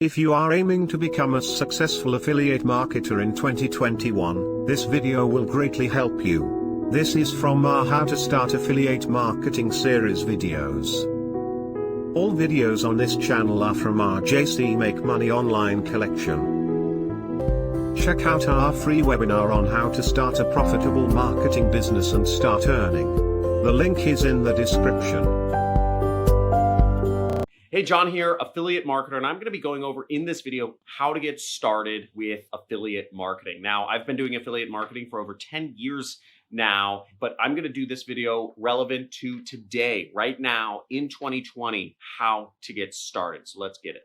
If you are aiming to become a successful affiliate marketer in 2021, this video will greatly help you. This is from our How to Start Affiliate Marketing series videos. All videos on this channel are from our JC Make Money online collection. Check out our free webinar on how to start a profitable marketing business and start earning. The link is in the description. Hey, John here, affiliate marketer, and I'm going to be going over in this video how to get started with affiliate marketing. Now, I've been doing affiliate marketing for over 10 years now, but I'm going to do this video relevant to today, right now in 2020, how to get started. So let's get it.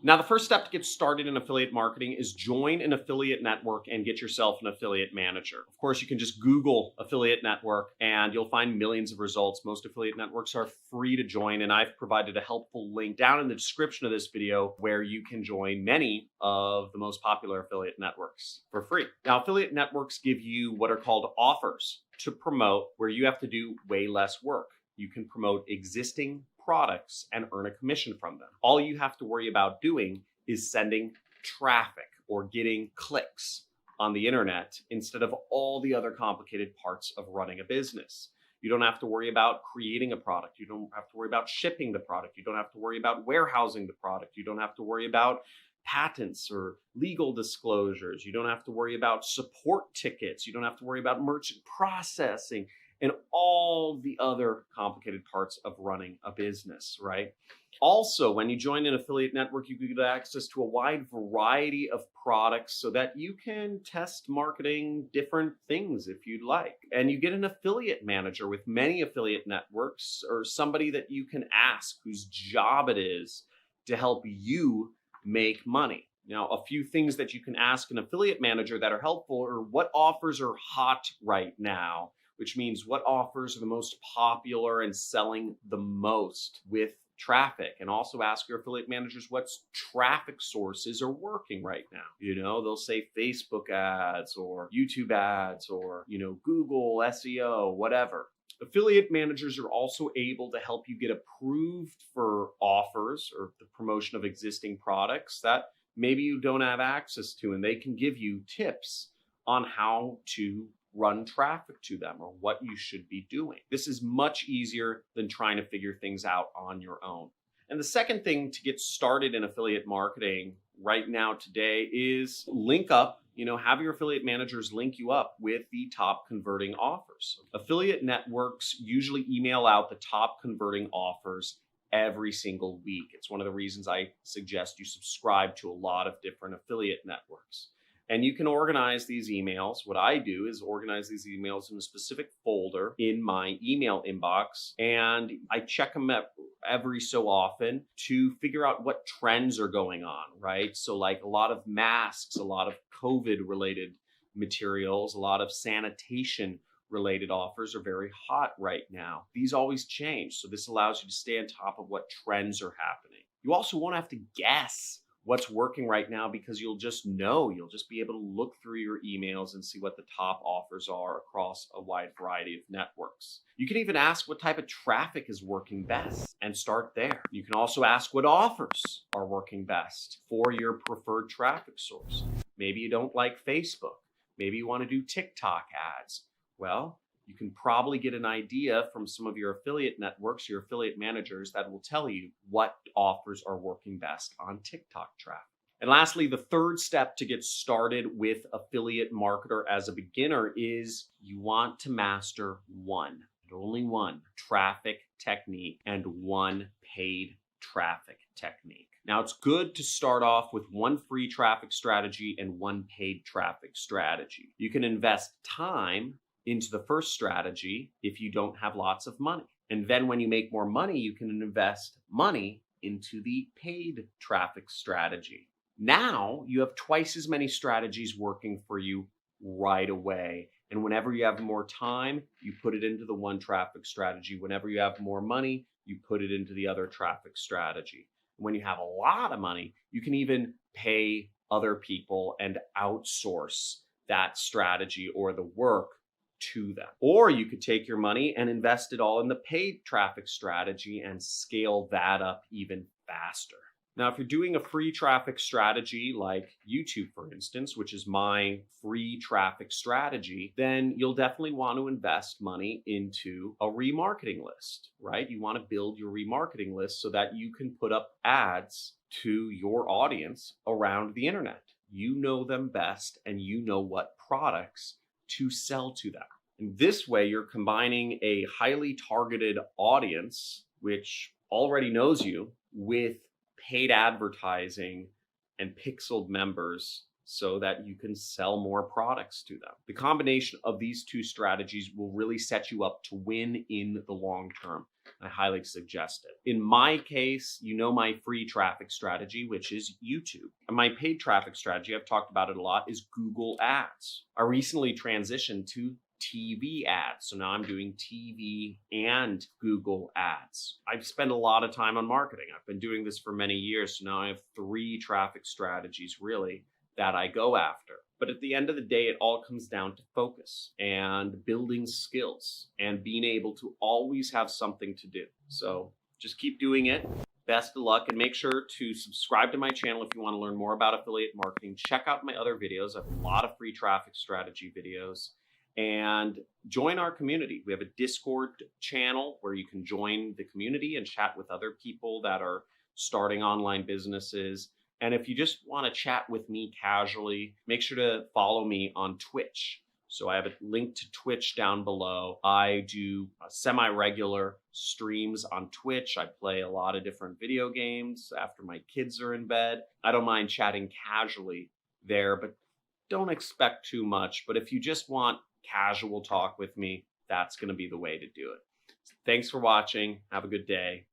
Now, the first step to get started in affiliate marketing is join an affiliate network and get yourself an affiliate manager. Of course, you can just Google affiliate network and you'll find millions of results. Most affiliate networks are free to join, and I've provided a helpful link down in the description of this video where you can join many of the most popular affiliate networks for free. Now, affiliate networks give you what are called offers to promote, where you have to do way less work. You can promote existing products and earn a commission from them. All you have to worry about doing is sending traffic or getting clicks on the internet instead of all the other complicated parts of running a business. You don't have to worry about creating a product. You don't have to worry about shipping the product. You don't have to worry about warehousing the product. You don't have to worry about patents or legal disclosures. You don't have to worry about support tickets. You don't have to worry about merchant processing and all the other complicated parts of running a business, right? Also, when you join an affiliate network, you get access to a wide variety of products so that you can test marketing different things if you'd like. And you get an affiliate manager with many affiliate networks, or somebody that you can ask whose job it is to help you make money. Now, a few things that you can ask an affiliate manager that are helpful are what offers are hot right now, which means what offers are the most popular and selling the most with traffic. And also ask your affiliate managers what traffic sources are working right now. You know, they'll say Facebook ads or YouTube ads or, Google, SEO, whatever. Affiliate managers are also able to help you get approved for offers or the promotion of existing products that maybe you don't have access to, and they can give you tips on how to run traffic to them or what you should be doing. This is much easier than trying to figure things out on your own. And the second thing to get started in affiliate marketing right now today is link up, have your affiliate managers link you up with the top converting offers. Affiliate networks usually email out the top converting offers every single week. It's one of the reasons I suggest you subscribe to a lot of different affiliate networks. And you can organize these emails. What I do is organize these emails in a specific folder in my email inbox, and I check them every so often to figure out what trends are going on, right? So like a lot of masks, a lot of COVID-related materials, a lot of sanitation-related offers are very hot right now. These always change, so this allows you to stay on top of what trends are happening. You also won't have to guess what's working right now because you'll just know. You'll just be able to look through your emails and see what the top offers are across a wide variety of networks. You can even ask what type of traffic is working best and start there. You can also ask what offers are working best for your preferred traffic source. Maybe you don't like Facebook. Maybe you want to do TikTok ads. Well, you can probably get an idea from some of your affiliate networks, your affiliate managers, that will tell you what offers are working best on TikTok traffic. And lastly, the third step to get started with affiliate marketer as a beginner is you want to master one, and only one, traffic technique and one paid traffic technique. Now, it's good to start off with one free traffic strategy and one paid traffic strategy. You can invest time into the first strategy if you don't have lots of money. And then when you make more money, you can invest money into the paid traffic strategy. Now you have twice as many strategies working for you right away. And whenever you have more time, you put it into the one traffic strategy. Whenever you have more money, you put it into the other traffic strategy. When you have a lot of money, you can even pay other people and outsource that strategy or the work to them. Or you could take your money and invest it all in the paid traffic strategy and scale that up even faster. Now, if you're doing a free traffic strategy like YouTube, for instance, which is my free traffic strategy, then you'll definitely want to invest money into a remarketing list, right? You want to build your remarketing list so that you can put up ads to your audience around the internet. You know them best and you know what products to sell to them. And this way, you're combining a highly targeted audience, which already knows you, with paid advertising and pixeled members so that you can sell more products to them. The combination of these two strategies will really set you up to win in the long term. I highly suggest it. In my case, you know my free traffic strategy, which is YouTube. And my paid traffic strategy, I've talked about it a lot, is Google Ads. I recently transitioned to TV ads. So now I'm doing TV and Google ads. I've spent a lot of time on marketing. I've been doing this for many years. So now I have 3 traffic strategies really that I go after. But at the end of the day, it all comes down to focus and building skills and being able to always have something to do. So just keep doing it. Best of luck, and make sure to subscribe to my channel if you want to learn more about affiliate marketing. Check out my other videos. I have a lot of free traffic strategy videos. And join our community. We have a Discord channel where you can join the community and chat with other people that are starting online businesses. And if you just want to chat with me casually, make sure to follow me on Twitch. So I have a link to Twitch down below. I do semi-regular streams on Twitch. I play a lot of different video games after my kids are in bed. I don't mind chatting casually there, but don't expect too much. But if you just want casual talk with me, that's going to be the way to do it. Thanks for watching. Have a good day.